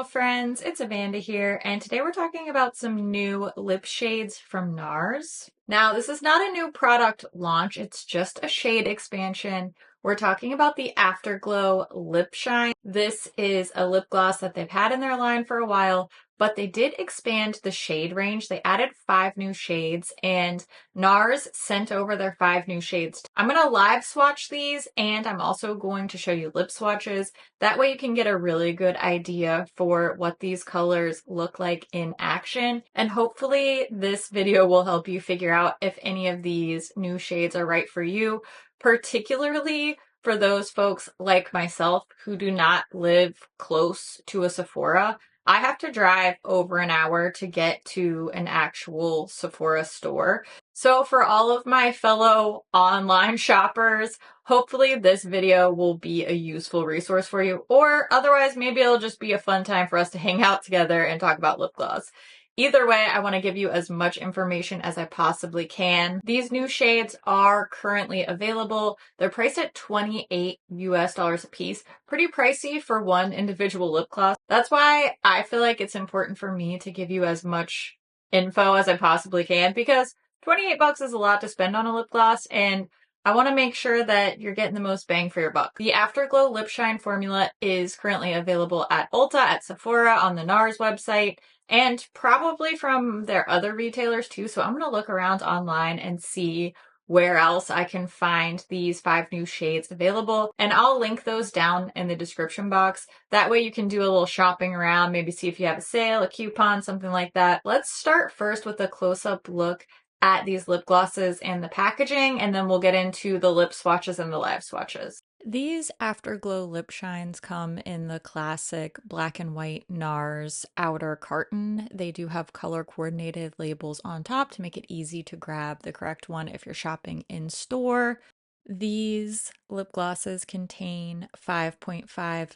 beautiful friends, it's Amanda here, and today we're talking about some new lip shades from NARS. Now, this is not a new product launch, it's just a shade expansion. We're talking about the Afterglow Lip Shine. This is a lip gloss that they've had in their line for a while, but they did expand the shade range. They added 5 new shades, and NARS sent over their 5 new shades. I'm going to live swatch these, and I'm also going to show you lip swatches. That way you can get a really good idea for what these colors look like in action. And hopefully this video will help you figure out if any of these new shades are right for you, particularly for those folks like myself who do not live close to a Sephora. I have to drive over an hour to get to an actual Sephora store. So for all of my fellow online shoppers, hopefully this video will be a useful resource for you, or otherwise maybe it'll just be a fun time for us to hang out together and talk about lip gloss. Either way, I want to give you as much information as I possibly can. These new shades are currently available. They're priced at $28 US a piece. Pretty pricey for one individual lip gloss. That's why I feel like it's important for me to give you as much info as I possibly can, because 28 bucks is a lot to spend on a lip gloss, and I want to make sure that you're getting the most bang for your buck. The Afterglow Lip Shine formula is currently available at Ulta, at Sephora, on the NARS website, and probably from their other retailers too. So I'm going to look around online and see where else I can find these 5 new shades available. And I'll link those down in the description box. That way you can do a little shopping around, maybe see if you have a sale, a coupon, something like that. Let's start first with a close-up look at these lip glosses and the packaging, and then we'll get into the lip swatches and the live swatches. These Afterglow lip shines come in the classic black and white NARS outer carton. They do have color coordinated labels on top to make it easy to grab the correct one if you're shopping in store. These lip glosses contain 5.5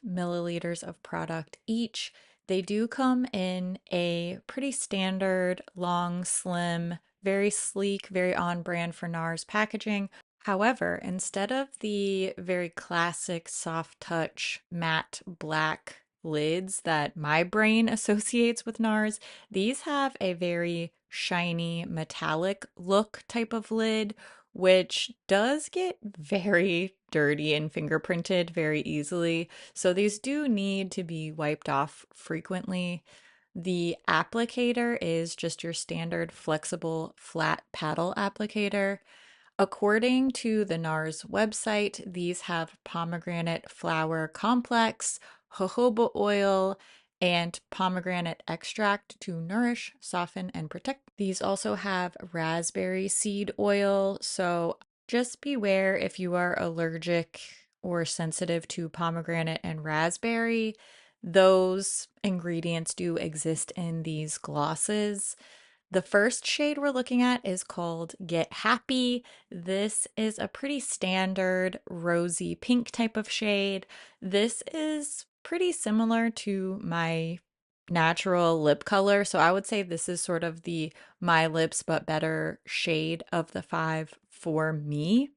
milliliters of product each. They do come in a pretty standard, long, slim, very sleek, very on brand for NARS packaging. However, instead of the very classic soft touch matte black lids that my brain associates with NARS, these have a very shiny metallic look type of lid, which does get very dirty and fingerprinted very easily. So these do need to be wiped off frequently. The applicator is just your standard flexible flat paddle applicator. According to the NARS website, these have pomegranate flower complex, jojoba oil, and pomegranate extract to nourish, soften, and protect. These also have raspberry seed oil, so just beware if you are allergic or sensitive to pomegranate and raspberry. Those ingredients do exist in these glosses. The first shade we're looking at is called Get Happy. This is a pretty standard rosy pink type of shade. This is pretty similar to my natural lip color, so I would say this is sort of the My Lips But Better shade of the 5 for me.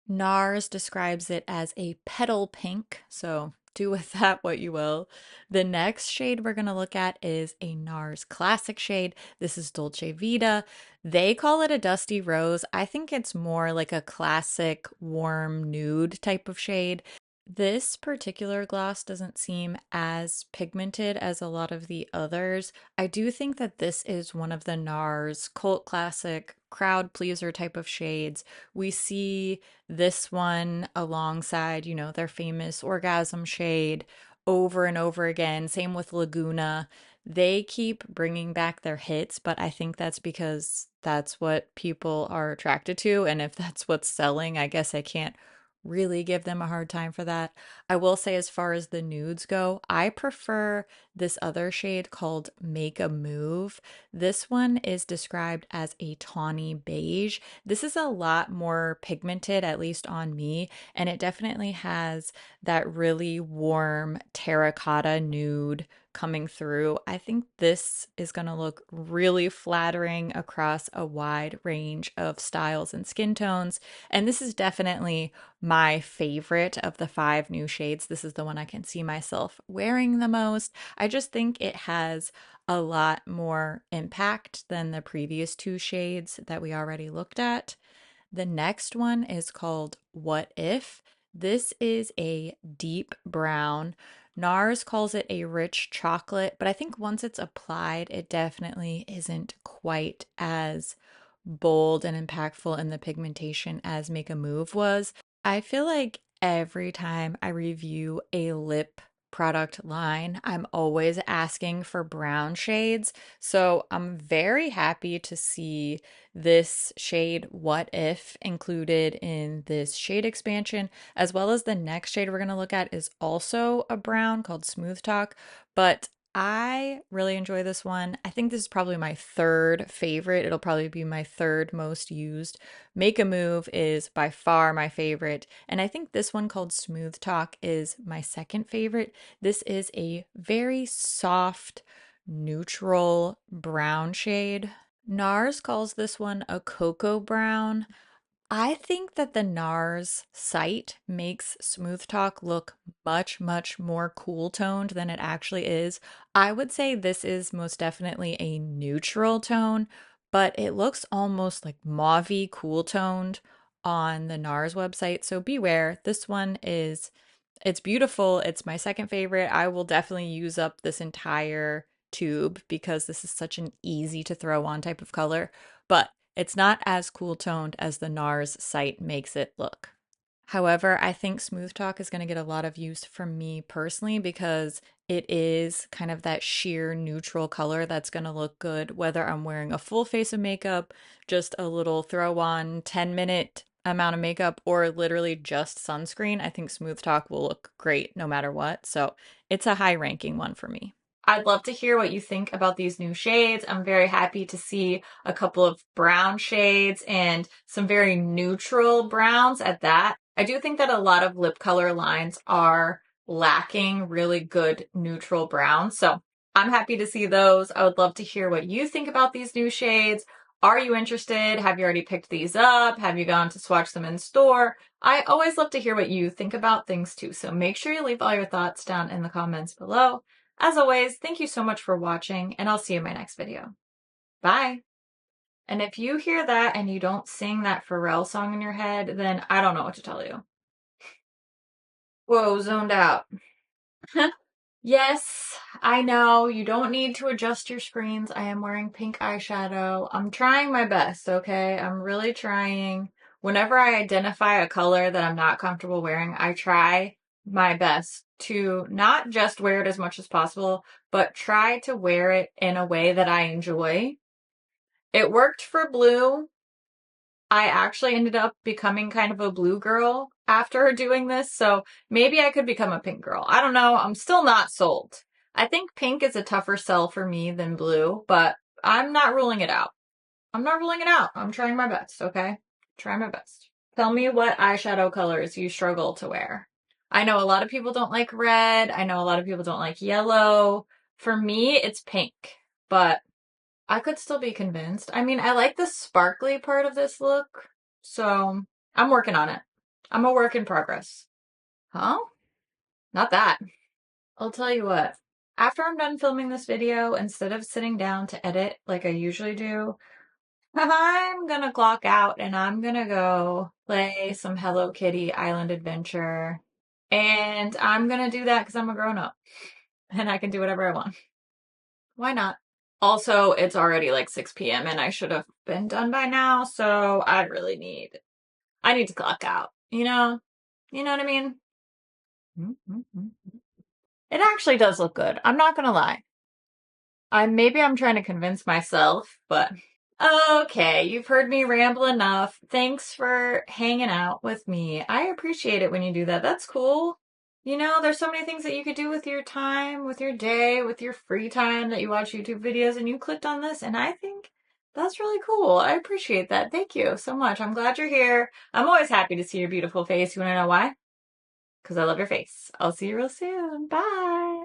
NARS describes it as a petal pink, so do with that what you will. The next shade we're going to look at is a NARS classic shade. This is Dolce Vita. They call it a dusty rose. I think it's more like a classic warm nude type of shade. This particular gloss doesn't seem as pigmented as a lot of the others. I do think that this is one of the NARS cult classic crowd pleaser type of shades. We see this one alongside, their famous orgasm shade over and over again. Same with Laguna. They keep bringing back their hits, but I think that's because that's what people are attracted to. And if that's what's selling, I guess I can't really give them a hard time for that. I will say, as far as the nudes go, I prefer this other shade called Make a Move. This one is described as a tawny beige. This is a lot more pigmented, at least on me, and it definitely has that really warm terracotta nude coming through. I think this is going to look really flattering across a wide range of styles and skin tones. And this is definitely my favorite of the 5 new shades. This is the one I can see myself wearing the most. I I just think it has a lot more impact than the previous two shades that we already looked at. The next one is called What If? This is a deep brown. NARS calls it a rich chocolate, but I think once it's applied, it definitely isn't quite as bold and impactful in the pigmentation as Make a Move was. I feel like every time I review a lip product line, I'm always asking for brown shades. So I'm very happy to see this shade What If included in this shade expansion, as well as the next shade we're going to look at is also a brown called Smooth Talk. But I really enjoy this one. I think this is probably my third favorite. It'll probably be my third most used. Make a Move is by far my favorite. And I think this one called Smooth Talk is my second favorite. This is a very soft, neutral brown shade. NARS calls this one a cocoa brown. I think that the NARS site makes Smooth Talk look much, much more cool toned than it actually is. I would say this is most definitely a neutral tone, but it looks almost like mauvey cool toned on the NARS website. So beware, this one is it's beautiful. It's my second favorite. I will definitely use up this entire tube because this is such an easy to throw on type of color, but it's not as cool toned as the NARS site makes it look. However, I think Smooth Talk is going to get a lot of use from me personally because it is kind of that sheer neutral color that's going to look good whether I'm wearing a full face of makeup, just a little throw on 10-minute amount of makeup, or literally just sunscreen. I think Smooth Talk will look great no matter what. So it's a high ranking one for me. I'd love to hear what you think about these new shades. I'm very happy to see a couple of brown shades and some very neutral browns at that. I do think that a lot of lip color lines are lacking really good neutral browns. So I'm happy to see those. I would love to hear what you think about these new shades. Are you interested? Have you already picked these up? Have you gone to swatch them in store? I always love to hear what you think about things too. So make sure you leave all your thoughts down in the comments below. As always, thank you so much for watching, and I'll see you in my next video. Bye! And if you hear that and you don't sing that Pharrell song in your head, then I don't know what to tell you. Whoa, zoned out. Yes, I know, you don't need to adjust your screens. I am wearing pink eyeshadow. I'm trying my best, okay? I'm really trying. Whenever I identify a color that I'm not comfortable wearing, I try my best to not just wear it as much as possible, but try to wear it in a way that I enjoy. It worked for blue. I actually ended up becoming kind of a blue girl after doing this, so maybe I could become a pink girl. I don't know. I'm still not sold. I think pink is a tougher sell for me than blue, but I'm not ruling it out. I'm not ruling it out. I'm trying my best, okay? Try my best. Tell me what eyeshadow colors you struggle to wear. I know a lot of people don't like red. I know a lot of people don't like yellow. For me, it's pink, but I could still be convinced. I mean, I like the sparkly part of this look, so I'm working on it. I'm a work in progress. Huh? Not that. I'll tell you what. After I'm done filming this video, instead of sitting down to edit like I usually do, I'm gonna clock out and I'm gonna go play some Hello Kitty Island Adventure. And I'm gonna do that because I'm a grown up and I can do whatever I want. Why not? Also, it's already like 6 p.m. and I should have been done by now, so I need to clock out, you know? You know what I mean? It actually does look good. I'm not gonna lie. Maybe I'm trying to convince myself, but okay, you've heard me ramble enough. Thanks for hanging out with me. I appreciate it when you do that. That's cool. You know, there's so many things that you could do with your time, with your day, with your free time that you watch YouTube videos and you clicked on this, and I think that's really cool. I appreciate that. Thank you so much. I'm glad you're here. I'm always happy to see your beautiful face. You want to know why? Because I love your face. I'll see you real soon. Bye.